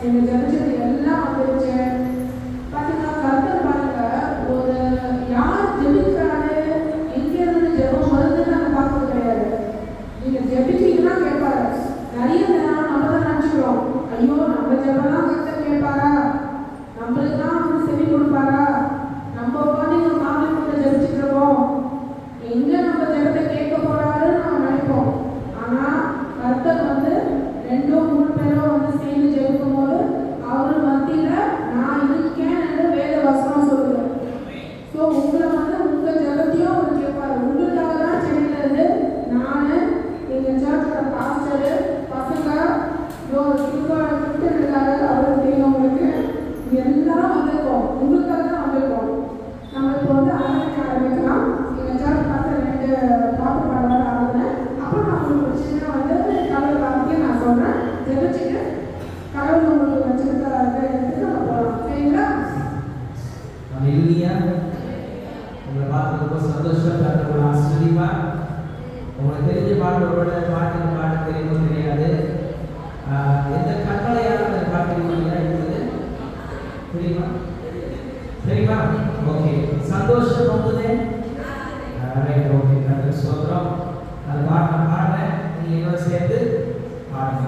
நீங்கள் ஜெபிச்சது எல்லாம் வந்துருச்சு. பார்த்தீங்கன்னா கர்த்தர் பாருங்க, ஒரு யார் ஜெபிக்கிறாரு, எங்கேருந்து ஜெபம் வருதுன்னு நம்ம பார்க்கறது கிடையாது. நீங்கள் ஜெபிச்சீங்கன்னா கேட்பாரு. நிறைய நேரம் நம்ம தான் நினச்சிக்கிறோம், ஐயோ நம்ம ஜெபம்லாம் கர்த்தர் கேட்பாரா, நம்மளுக்கு தான் வந்து செவி கொடுப்பாரா, நம்ம உட்காந்து இங்கே மாமி கூட ஜெபிச்சுட்டு இருக்கோம், எங்கே நம்ம ஜெபத்தை கேட்க போறாருன்னு நம்ம நினைப்போம். ஆனால் கர்த்தர் வந்து 2-3 பேரோ வந்து சேர்ந்து ஜெபிக்கும் போது அவர் மத்தியில் நான் இருக்கேன் என்று வேத வசனம் சொல்லுது. ஸோ உங்களை வந்து உங்கள் ஜெபத்தையும் அவர் கேட்பாரு. உங்களுக்காக தான் சென்னையிலேருந்து நான் எங்கள் சர்ச்சோட பாஸ்டரு பசங்க இருக்காரு, அவருக்கு தெரியும், உங்களுக்கு எல்லாரும் வந்திருக்கோம், உங்களுக்காக தான் வந்திருக்கோம். நம்ம இப்போ வந்து ஆரம்பிக்கலாம். எங்கள் சர்ச் பாஸ்டர் 2 பாட்டு பாடுவார் ஆகுது. அப்புறம் நான் உங்களுக்கு சின்ன வந்து கடவுள் வார்த்தையை நான் சொல்கிறேன், ஜெபிச்சுட்டு கடவுள் உங்களுக்கு வச்சிருக்கிற இடத்துக்கு நம்ம போகலாம். சரிங்களா? Haleluya. உங்களை பார்த்து ரொம்ப சந்தோஷம். கர்த்தர் ஆசீர்வதிப்பார். உங்களுக்கு தெரிஞ்ச பாட்டோட பாட்டு தெரியுமோ தெரியாது. எந்த கட்டளையால் அந்த பாட்டு இருக்கிறது தெரியுமா? தெரியுமா? ஓகே, சந்தோஷம் வந்தது. ரைட், ஓகே, கர்த்தர் ஸ்தோத்திரம். அந்த பாட்டு நான் பாடுறேன், நீங்கள் எல்லாம் சேர்ந்து பாடுங்க.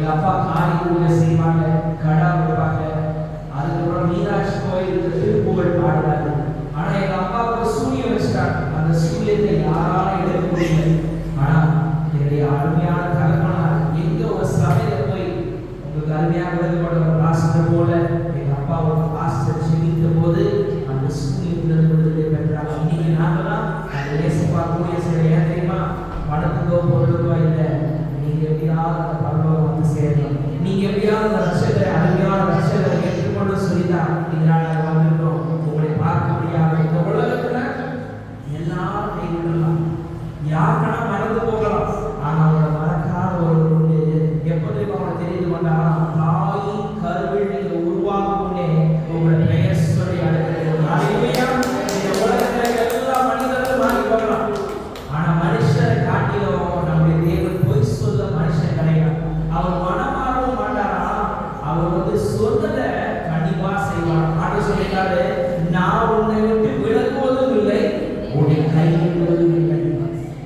எங்க அப்பா காரி பூஜை செய்வாங்க, கடா வைப்பாங்க. அதுக்கப்புறம் மீனாட்சி கோயில் திருப்புகழ் பாடுறாரு. ஆனா எங்க அப்பா ஒரு சூனியம் வச்சுட்டாங்க. அந்த சூனியத்தை யாராலும் எடுக்க முடியல. ஆனா என்னுடைய அருமையான கல்பனா எங்க ஒரு சபையில போய் உங்களுக்கு அருமையாக விளக்கப்பட்ட ஒரு பாஸ்டர் போல எங்க அப்பா ஒரு பாஸ்டர் ஜெபித்த போது அந்த சூனியத்திலிருந்து விடுதலை பெற்றாங்க. இன்னைக்கு நாங்களாம் அந்த இயேசுப்பா கூடிய சில ஏன் தெரியுமா, பணத்துக்கோ பொருளுக்கோ இல்லை, நீங்க எப்படியாவது அந்த பரலோகம் வந்து சேரணும், நீங்க எப்படியாவது அந்த ரட்சகரை அருமையான ரட்சகரை ஏற்றுக்கொண்டு சொல்லிதான் இதனால் நாங்கள் வந்திருக்கிறோம். உங்களை பார்க்க முடியாத இந்த உலகத்துல எல்லாரும் கைவிடலாம், யாருக்கான மறந்து போகலாம். ஆனா அவங்களை மறக்காத ஒரு உண்டு. எப்போது அவங்களை தெரிந்து கொண்டாலும் தாயின் கருவில் நீங்க உருவாகும் முன்னே உங்களை பெயர் சொல்லி அழைக்கிறது. இந்த உலகத்துல எல்லா மனிதர்களும் மாறி போகலாம். ஆனா மனுஷரை காட்டிலும் நம்முடைய தேவன் பொய் சொல்ல மனுஷன் கிடையாது. அவர் மனமாறவும் மாட்டாரா, அவர் வந்து சொன்னதை கண்டிப்பா செய்வார். ஆண்டு சொல்லிட்டாரு, நான் உன்னை விட்டு விலகுவதும் இல்லை, உன்னை கைவிடுவதும் இல்லை.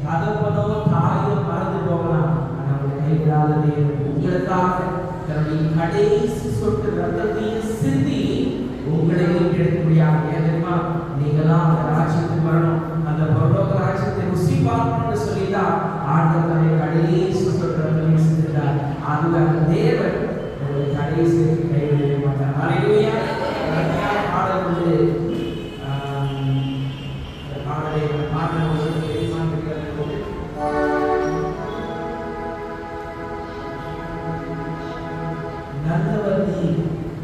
தகப்பனோ தாயோ மறந்து போகலாம், ஆனா உங்களை கைவிடாத தேவன் உங்களுக்காக தன்னுடைய கடைசி சொட்டு ரத்தத்தையும் சிந்தி உங்களையும் எடுக்க முடியாது. ஏன் தெரியுமா, நீங்களாம் அந்த ராஜ்யத்துக்கு வரணும், அந்த பரலோக ராஜ்யத்தை ருசி பார்க்கணும்னு சொல்லிதான் ஆண்டவர் தன்னை கடைசி சொட்டு ரத்தத்தையும் சிந்தித்தார். அதுதான் தேவன் உங்களை கடைசி கைவிட மாட்டார். ஹல்லேலூயா. பாடல் வந்து பாடலை பாடல் நல்லவர் நீ,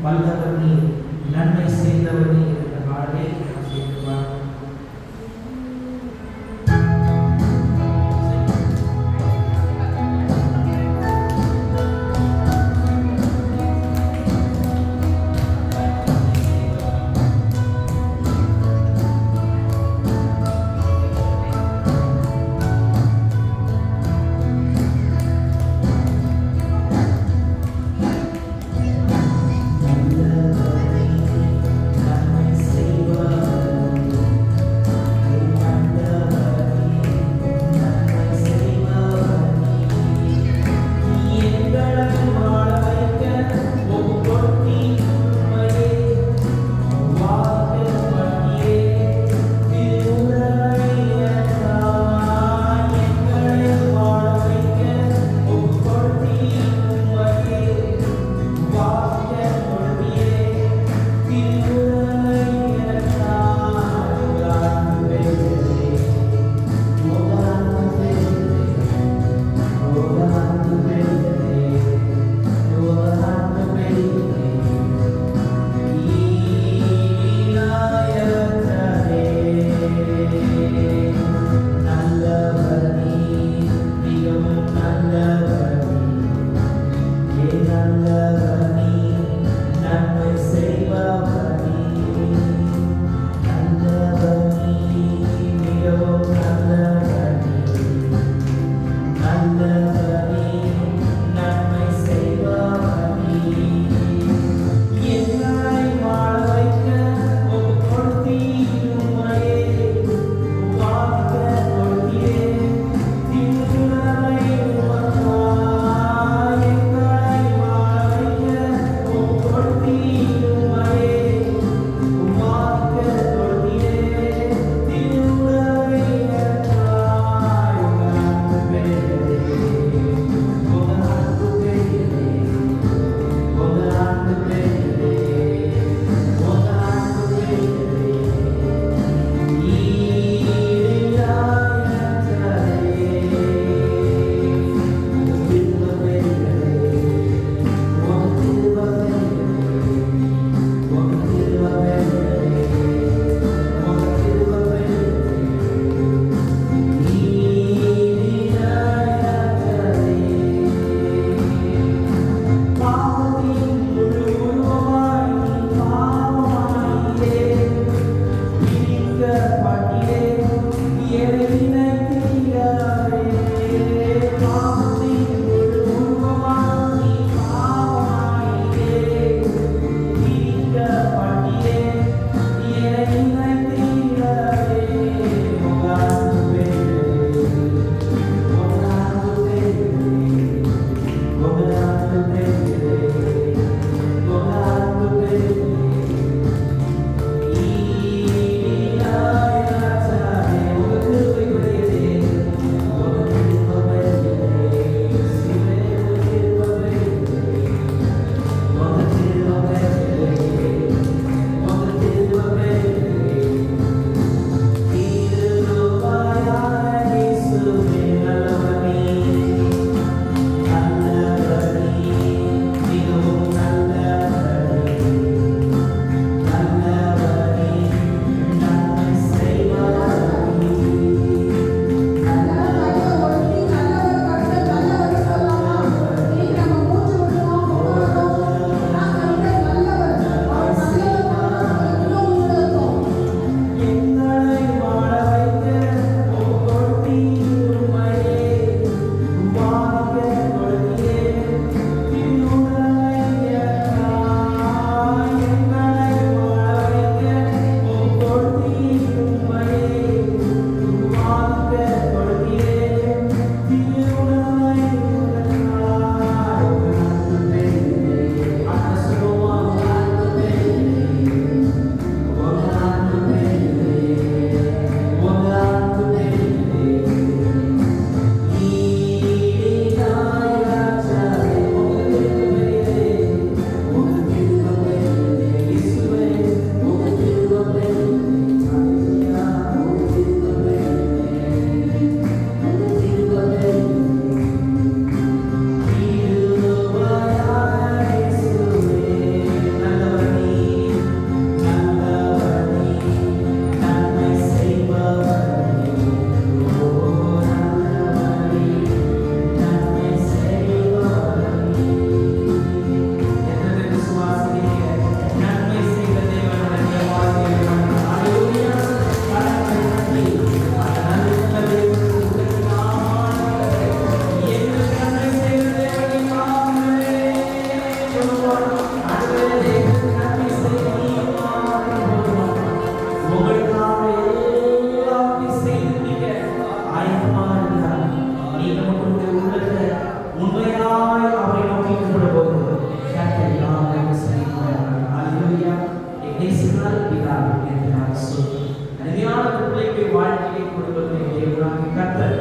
வல்லவர் நீ, நன்மை செய்தவர் நீ என்ற பாடலை செய்வார். நன்மை சொல்லுங்கள். அருமையான பிள்ளைகளுடைய வாழ்க்கையை கொடுப்பதை தேவனாகிய கர்த்தர்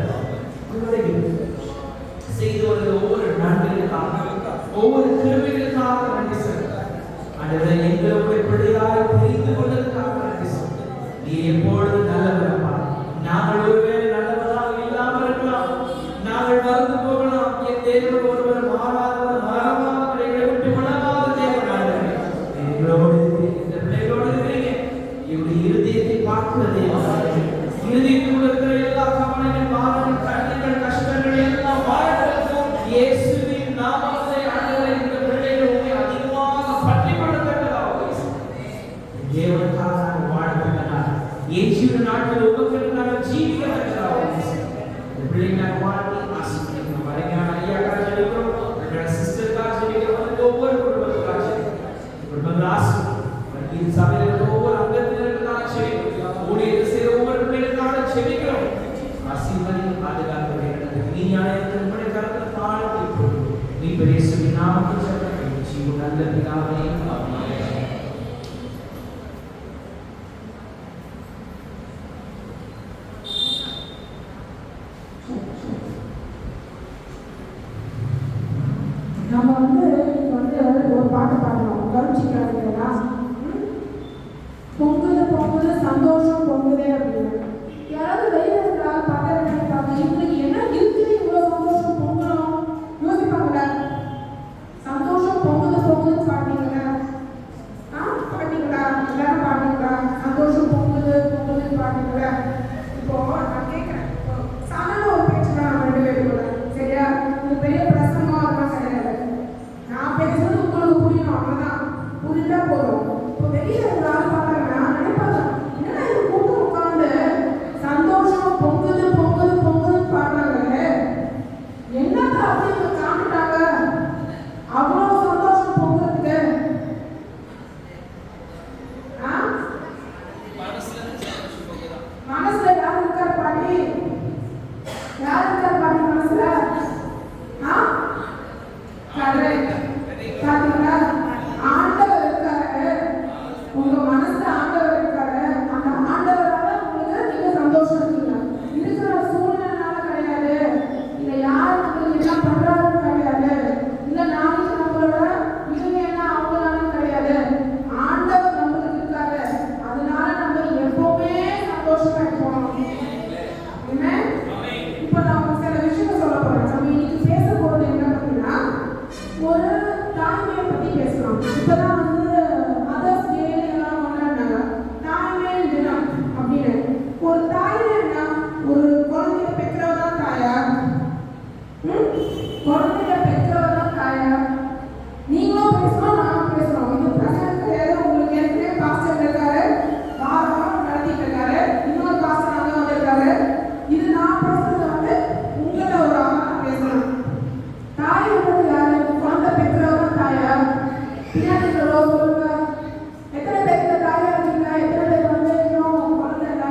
செய்து வருகிற ஒவ்வொரு நன்மைகளுக்காக, ஒவ்வொரு கிருபைகளுக்காக நன்றி சொல்லுங்கள். ஆண்டவரே, எங்களுடைய பிள்ளையாய் புரிந்து கொண்டதற்காக நன்றி சொல்லுங்கள். நீ எப்பொழுதும் நல்லவரப்பா. நாங்கள் ஒருவேளை நல்லவராக இல்லாமல் இருக்கலாம், நாங்கள் மறந்து போகலாம். என் தேவன் ஒருவர் மாறாதவர், மறவாதவர், எங்களை விட்டு விலகாத தேவன். ஆண்டவரே, எங்களோடு இந்த பிள்ளைகளோடு இருக்கிறீங்க. இவருடைய இருதயத்தை பார்க்கிறதே, இருதயத்தில் இருக்கிற எல்லா கவலைகள், பாவங்கள், கண்ணீர்கள், கஷ்டங்கள் எல்லாம் மாறட்டும். இயேசுவின் நாமத்தை ஆண்டவரே, இந்த பிள்ளைகள் உம்மை அதிகமாக பற்றி கொள்ளத்தக்கதாக தேவனுக்காக நாங்கள் வாழத்தக்கதாக, இயேசுவின் நாட்டில் உமக்கு நாங்கள் ஜீவிக்கத்தக்கதாக இந்த பிள்ளைகளை வாழ்க்கை ஆசீர்வதிக்கிறோம். வரையான ஐயாக்காக ஜெபிக்கிறோம், எங்களோட சிஸ்டருக்காக ஜெபிக்கிறோம், ஒவ்வொரு குடும்பத்துக்காக ஜெபிக்கிறோம். குடும்பங்கள் ஆசீர்வதிக்கிறோம். சபையில் இருக்கிற ஒவ்வொரு அங்கத்தினருக்காக ஜெபிக்கிறோம். ஊழியர்கள் செய்கிற ஒவ்வொரு பிள்ளைகளுக்காக ஜெபிக்கிறோம். ஆசீர்வதித்து பாதுகாக்க வேண்டும். நீ ஞானத்தில் உம்முடைய கரத்தில் தாழ்த்தி கொள்ளும். நீ இயேசுவின் நாமத்தில் ஜெபிக்கிறோம். ஜீவன் நல்ல பிதாவே, ஆமென். நம்ம ஒரு பாட்டு பாடணும். கவனிச்சிக்கிறாங்களா? பொங்குது பொங்குது சந்தோஷம் பொங்குதே அப்படின்னு. யாராவது வெளியில இருக்கிறாங்க பார்த்தா நினைப்பாங்க, இவங்களுக்கு என்ன இருக்குது இவ்வளோ சந்தோஷம் பொங்கணும் யோசிப்பாங்களா? சந்தோஷம் பொங்குது பொங்குது பாட்டீங்களா? பாட்டீங்களா? எல்லாரும் பாட்டீங்களா? சந்தோஷம் பொங்குது பொங்குது பாட்டீங்களா? இப்போ நான் கேட்குறேன், சாதாரண ஒரு பேச்சு தான் நம்ம 2 பேரும் கூட, சரியா? இது பெரிய பிரசங்கம் அதெல்லாம் கிடையாது. நான் பேசுறது உங்களுக்கு புரியணும், அவ்வளோதான். புரிஞ்சா போதும். இப்போ வெளியில இருக்கிறாங்க பார்த்தாங்கன்னா நினைப்பாங்க, என்னடா இது கூட்டம் உட்காந்து சந்தோஷம் பொங்குது பொங்குது பொங்குது பாடுறாங்க, என்னக்கா அப்படி இவங்க காமிட்டாங்க அவ்வளோ சந்தோஷம் பொங்குறதுக்கு? மனசுல யார் இருக்கார் பாடி? யார் இருக்கார் பாடி மனசுல? பாத்தீங்களா? ஆண்டவர் இருக்காரு, உங்க மனசுல ஆண்டவர் இருக்காரு. அந்த ஆண்டவரால உங்களுக்கு நீங்க சந்தோஷம் இருக்கீங்க. இருக்கிற சூழ்நிலைனால கிடையாது, இல்ல யார் உங்களுக்கு என்ன பண்றாருன்னு கிடையாது, இல்ல நாளைக்கு நம்மளோட இவங்க என்ன அவங்களால கிடையாது. ஆண்டவர் நம்மளுக்கு இருக்காரு, அதனால நம்ம எப்பவுமே சந்தோஷமா இருப்போம். இப்ப நான் சில விஷயம் சொல்ல போறேன். நம்ம இன்னைக்கு பேச போறது என்ன அப்படின்னா, ஒரு தாய்மையை பத்தி பேசலாம். இப்பதான் மதர்ஸ் டே எல்லாம் கொண்டாடினாங்க, தாய்மை தினம் அப்படின்னு. ஒரு தாய்மைன்னா ஒரு குழந்தைய பெற்றவ தான் தாயா? குழந்தைய பெற்றவ தான் தாயா? நீங்களும் பேசணும், நானும் பேசணும். இது பிரச்சனை கிடையாது. உங்களுக்கு ஏற்கனவே பாஸ்டர் இருக்காரு, வாரம் நடத்திட்டு இருக்காரு, இன்னொரு பாஸ்டர் அங்கே வந்திருக்காரு. இது நான் பேசுறது உங்களை ஒரு ஆளாக பேசலாம். தாய் யாரு? குழந்தை பெற்றவங்க தாயா? பின்னாடி சொல்லுங்க, எத்தனை பேருக்கு தாயா இருக்கீங்க? எத்தனை பேர் இன்னும் குழந்தை இல்லை?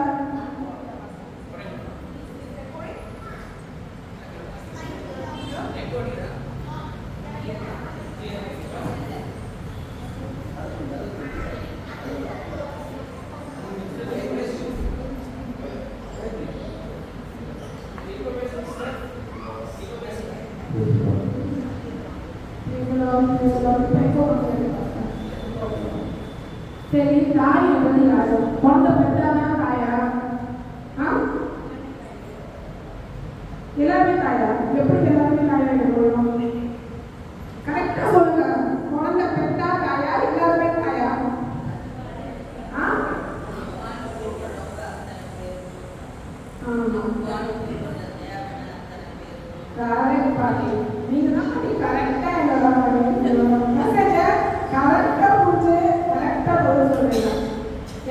சரி, தாய் என்பது யாரு? குழந்தை பெற்றாதான் தாயா? எல்லாருமே தாயா? எப்படி எல்லாருமே தாயா இருக்கணும்? கரெக்டா சொல்லுங்க. குழந்தை பெற்றா தாயா? எல்லாருமே தாயா? கரெக்ட் பாட்டி, நீங்க தான் பாட்டி கரெக்டா என்னோட மெசேஜ கரெக்டா புரிஞ்சு கரெக்டா பதில் சொல்றீங்க.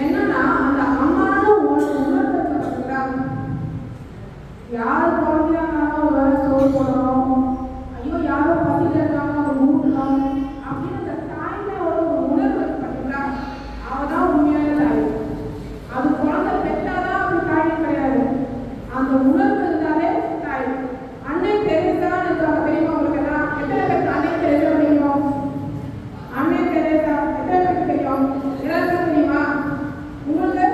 என்னன்னா அந்த அம்மான உணர்வு பார்த்தீங்களா? யார் குழந்தையானாலும் ஒரு வேலை சோறு போடணும், ஐயோ யாரோ பசியில் இருக்காங்க ஒரு ஊட்டணும் அப்படின்னு அந்த தாய்மையோட ஒரு உணர்வு பார்த்தீங்களா? அவதான் உண்மையான தாய். அது குழந்தை பெற்றாதான் அப்படி தாய் கிடையாது, அந்த உணர்வு இருந்தாலே தாய். அன்னை தெரேசான்னு இருக்காங்க தெரியுமா உங்களுக்கு? எல்லாம் எத்தனை பேருக்கு அன்னை தெரேசா தெரியும்? அன்னை தெரேசா எத்தனை பேருக்கு தெரியும்? எல்லாருக்கும் தெரியுமா உங்களுக்கு?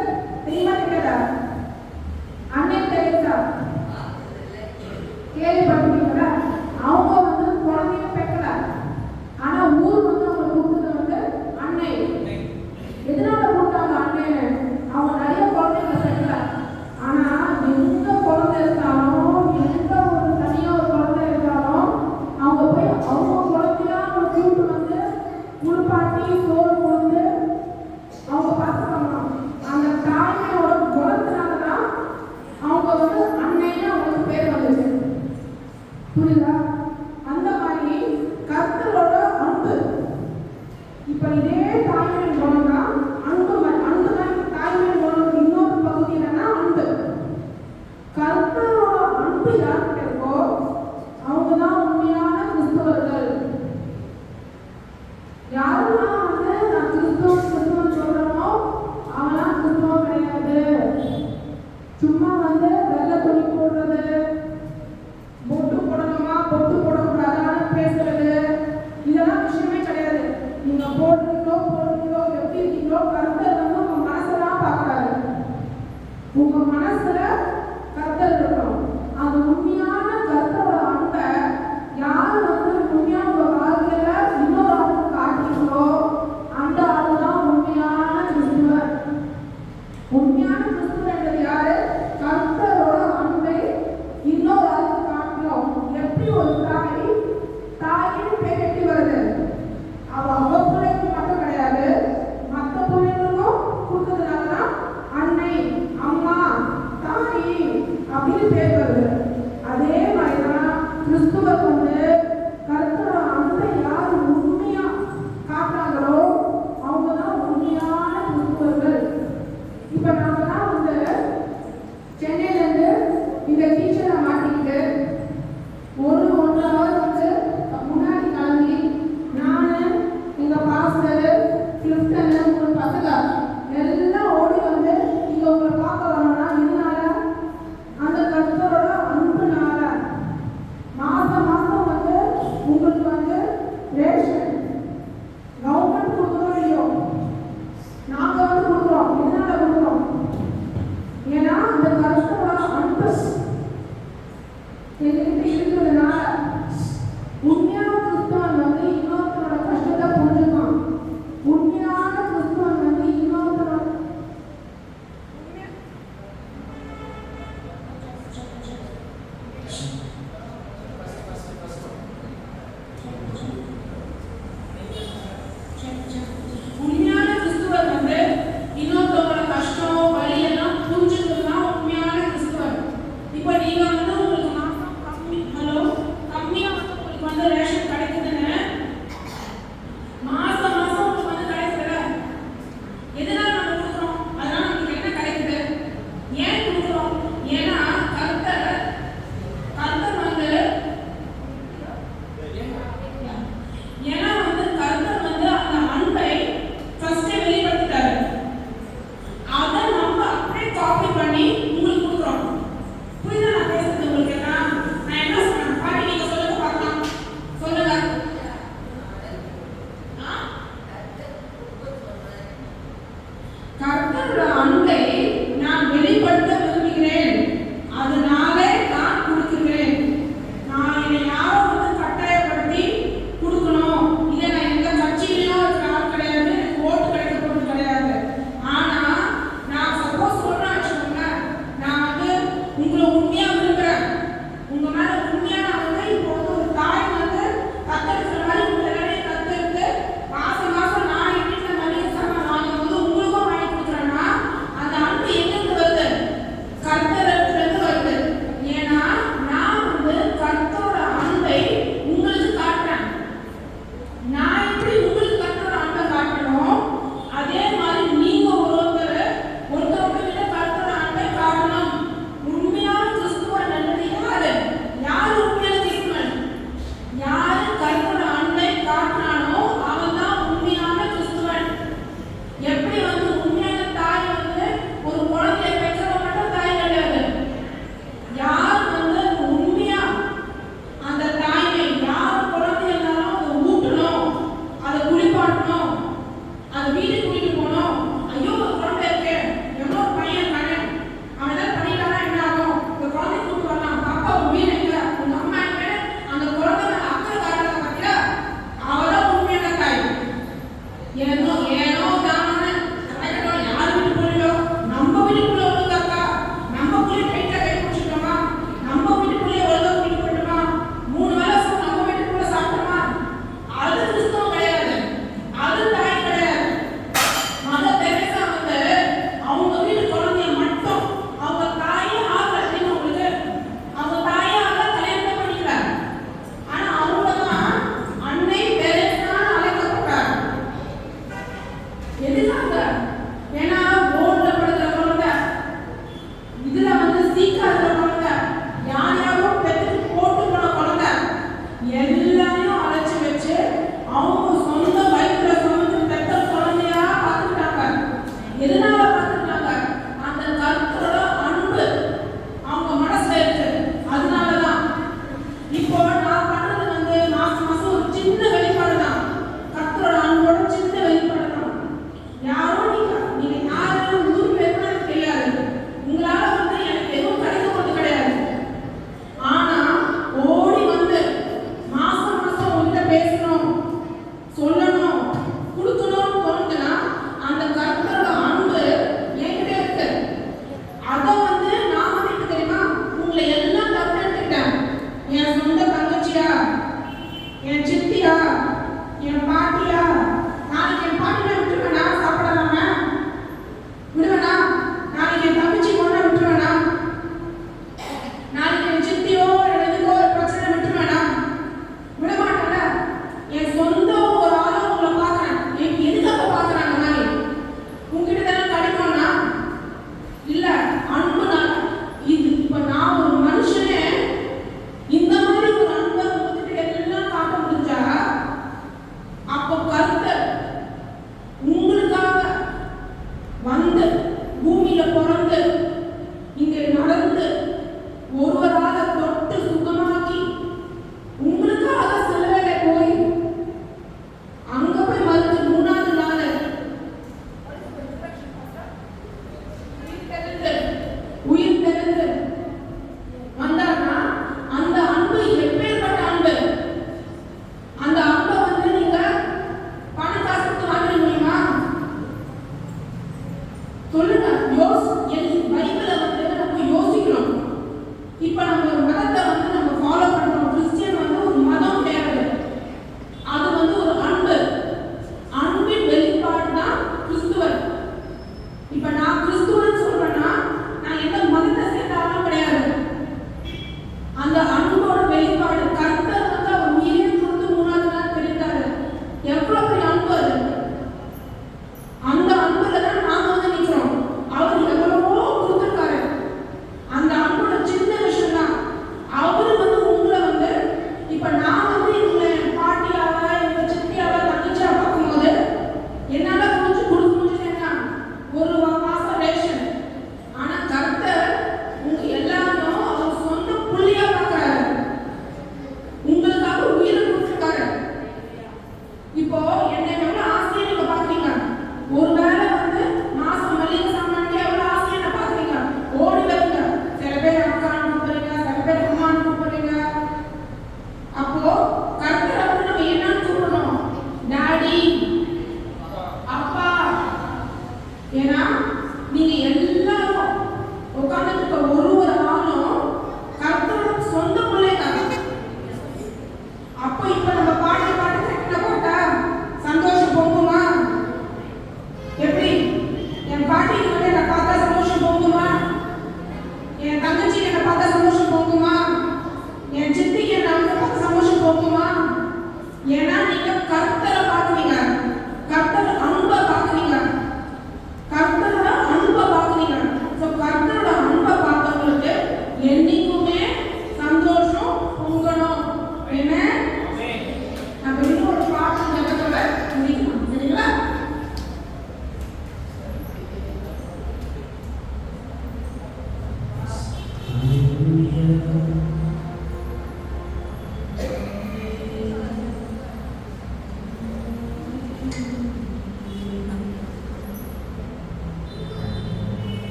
இதே தாய்மையின் குணம் தான் அன்பு அன்பு தான் தாய்மையின் குணம். இன்னொரு பகுதி என்னன்னா அன்பு. கர்த்தரோட அன்பு யாருக்கு இருக்கோ அவங்க தான் உண்மையான கிறிஸ்தவர்கள். யாரெல்லாம் நான் கிறிஸ்துவன் சொல்றோமோ அவெல்லாம் கிறிஸ்துவம் கிடையாது. சும்மா வெள்ளை துணி போடுறது, பொட்டு போடணுமா பொட்டு போடக்கூடாதான்னு பேசுறது, இதெல்லாம் விஷயமே கிடையாது. நீங்க போடுறீங்களோ எப்படி இருக்கீங்களோ கர்த்தர் உங்க மனசெல்லாம் பார்க்கறாரு. உங்க மனசுல கர்த்தர் இருக்கணும். அது உண்மையான கர்த்தரோட அன்பை யார் உண்மையான உங்க வாழ்க்கையில இன்னொரு ஆளுக்கு காட்டுறீங்களோ அந்த ஆளு தான் உண்மையான கிறிஸ்துவர். உண்மையான கிறிஸ்துவர் என்றது யாரு? கர்த்தரோட அன்பை இன்னொரு ஆளுக்கு காட்டணும். எப்படி ஒரு தாயின் பேர் எப்படி வருது? அவ பிள்ளைக்கு மட்டும் கிடையாது, மற்ற பிள்ளைகளுக்கும் கொடுத்ததுனாலதான் அன்னை, அம்மா, தாய் சித்தியா என் பாட்டியா நாளைக்கு என் பாட்டியை விட்டுருவேனா சாப்பிடலாம விடுவேனா நாளைக்கு என் தங்கச்சி கொண்டு விட்டுருவேனா நாளைக்கு என் சித்தியோ எதுக்கோ ஒரு பிரச்சனை விட்டுருவேனா விட மாட்டேன்ல என் சொந்த ஒரு ஆளோ உங்களை பார்க்குறேன் எதுக்காக பார்க்குறாங்க மாதிரி உங்ககிட்ட தானே கிடைக்கும்னா இல்ல அன்புனா இது இப்ப நான் ஒரு மனுஷனே இந்த மாதிரி ஒரு அன்பை உங்ககிட்ட எல்லாம் காட்ட முடிஞ்சா அப்போ கர்த்தர் உங்களுக்காக வந்து பூமியில பிறந்து இங்க நடந்து ஒருவராக தொட்டு சுகமாக்கி உங்களுக்காக சிலுவையில போய் அங்க போய் மறுத்து 3ஆவது நாள் உயிர் தெளிந்து வந்தார்னா அந்த அன்பு எப்பேற்பட்ட அன்பு அந்த அன்பை வந்து நீங்க பணம் காசு கொடுத்து வாங்கிட முடியுமா சொல்லுங்க பைபிளை வந்து நம்ம யோசிக்கணும் இப்ப நம்ம ஒரு மதத்தை வந்து நம்ம ஃபாலோ பண்றோம் கிறிஸ்டியன் வந்து ஒரு மதம் கிடையாது அது வந்து ஒரு அன்பு அன்பின் வெளிப்பாடு தான் கிறிஸ்துவர் இப்ப நான் கிறிஸ்துவன் சொல்றேன்னா நான் எந்த மதத்தை சேர்ந்தாலும் கிடையாது அந்த அன்போட வெளிப்பாடு கர்த்தர் வந்து அவர் உயிரை கொடுத்து 3ஆவது நாள் தெரிந்தாரு எவ்வளவு பெரிய அன்பு அது அந்த அன்புல தான் நாம வந்து நிக்கிறோம் அவர் எவ்வளவோ கொடுத்துருக்காரு அந்த அன்போட சின்ன விஷயம் தான் அவரு வந்து உங்களை வந்து இப்ப நான் வந்து இவங்களை பாட்டியாவ எங்க சித்தியாவ தங்கச்சியா பார்க்கும்போது என்னால கொடுக்க முடிஞ்சதுன்னா ஒரு மாசம் ரேஷன் ஆனா கர்த்தர் உங்க எல்லாரும் அவர் சொந்த புள்ளியா பார்க்கறாரு உங்களுக்காக உயிரை கொடுத்துருக்காரு இப்போ என்ன எவ்வளவு ஆசையா நீங்க பாக்குறீங்க ஒருவேளை வந்து மாசம் மளிகை சாமானுக்கு எவ்வளவு ஆசையா என்ன பாக்குறீங்க ஓடி வருங்க சில பேர் அக்கான்னு கூப்பிடுறீங்க சில பேர் அம்மான்னு கூப்பிடுறீங்க அப்போ கர்த்தரை வந்து நம்ம என்னன்னு கூப்பிடணும் டாடி அப்பா ஏன்னா நீங்க எல்லாரும் உட்கார்ந்துட்டு ஒரு ஆளும் கர்த்தரோட சொந்த பிள்ளைங்க அப்போ இப்ப நம்ம பாட்டு செட்டில போட்டா சந்தோஷம் பொங்குமா எப்படி என் பாட்டிக்கு வந்து என்ன பார்த்தா சந்தோஷம் பொங்குமா என் தங்கச்சிக்கு என்ன பார்த்தா சந்தோஷம் பொங்குமா என் சித்திக்கு என்ன வந்து பார்த்தா சந்தோஷம் பொங்குமா ஏன்னா நீங்க கர்த்தரை பார்க்குறீங்க கர்த்தர் அன்பை பார்க்குறீங்க கர்த்தரோட அன்பை பார்க்குறீங்க ஸோ கர்த்தரோட அன்பை பார்க்கறவங்களுக்கு என்னைக்குமே சந்தோஷம் பொங்கணும் என்ன நம்ம இன்னொரு பாட்டு ஜெபத்தோட முடிக்கலாம் சரிங்களா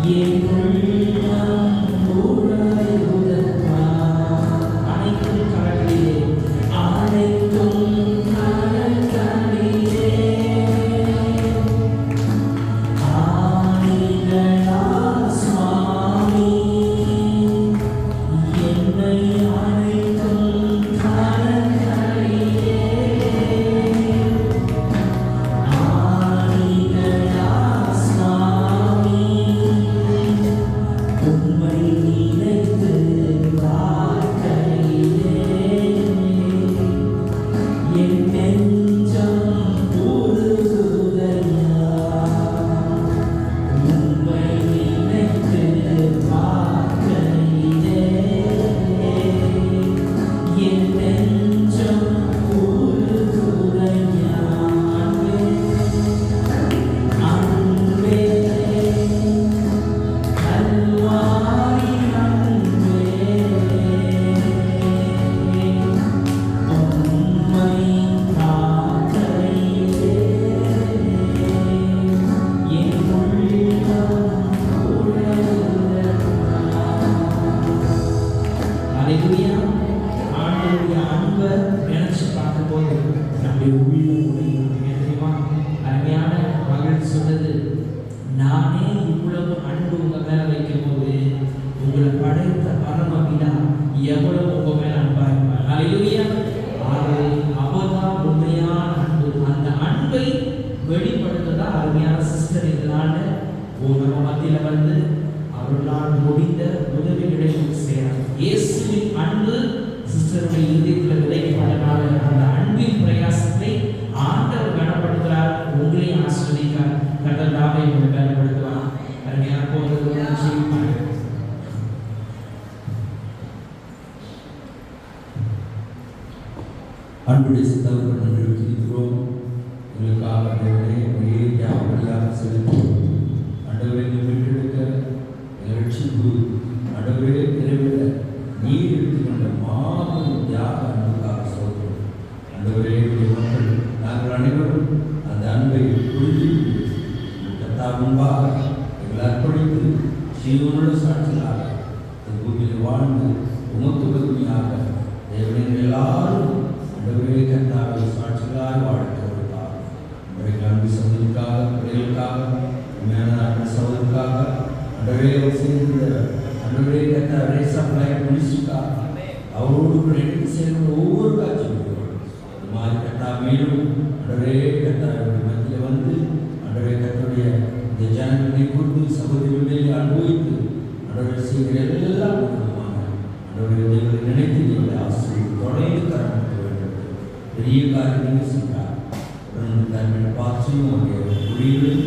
Ye அவருடைய உள்ளம் உடையும். தெரியுமா, அருமையான மகள் சொன்னது, நானே இவ்வளவு அன்பு உங்க மேல வைக்கும் போது உங்களை படைத்த பரமபிதா எவ்வளவு உங்க மேல அன்பா இருப்பார். ஹல்லேலூயா. அவதான் உண்மையான அன்பு. அந்த அன்பை வெளிப்படுத்துறதா அருமையான சிஸ்டர் இதனால நம்ம மத்தியில வந்து அவர்களால் முடிந்த உதவிகளை செய்யறாங்க. இயேசுவின் அன்பு சிஸ்டருடைய இதயத்தில் விதைக்கப்பட்டனால அந்த அன்பின் பிரயாசத்தை ஆண்டவர் கனப்படுத்துகிறார். உங்களையும் ஆஸ்வதிக்கிறார். கர்த்தர் தாமே உங்களை கனப்படுத்துவார். அருமையான போகிறது அன்புடைய சித்தவர்கள் நன்றி இருக்கிறோம். எங்களுக்காக அப்படியாக செலுத்துவோம். ஆண்டவரை மீட்டெடுக்க ரட்சிப்பு ஆண்டவரே நிறைவேற நீர் எடுத்துக்கொண்ட மாபெரும் தியாக அன்புக்காக சொல்கிறோம். ஆண்டவரே மக்கள் நாங்கள் அனைவரும் அந்த அன்பை புரிந்து கர்த்தர் முன்பாக எங்களை அர்ப்பணித்து ஜீவனுள்ள சாட்சிகளாக இந்த பூமியில் வாழ்ந்து உமக்கு பெருமையாக தேவனை எல்லாரும் ஆண்டவரே கர்த்தாவை சாட்சிகளாய் வாழ்க்கிறவர்களாக உங்களுடைய அன்பு சகோதரிக்காக பிள்ளைகளுக்காக உண்மையான சகோதரிக்காக ஆண்டவரே சேர்ந்த ஆண்டவரே கர்த்தா ரேஸ் ஆஃப் லைஃப் மினிஸ்ட்ரிக்காக அவரோடு கூட எடுத்து சேர்ந்த ஒவ்வொரு காட்சியும் அது மாதிரி கர்த்தா மேலும் ஆண்டவரே கர்த்தாவுடைய மத்தியில் வந்து ஆண்டவரே கர்த்தருடைய இந்த ஜனங்களை குறித்து சகோதரிகளை அனுபவித்து ஆண்டவரை செய்கிற எல்லாம் ஆண்டவரை தேவனை நினைத்து எங்களை ஆசிரியர் தொடர்ந்து கரணிக்க வேண்டும். பெரிய காரியங்கள் செய்கிறார். பார்த்தியும் அவருடைய முடிவுகளில்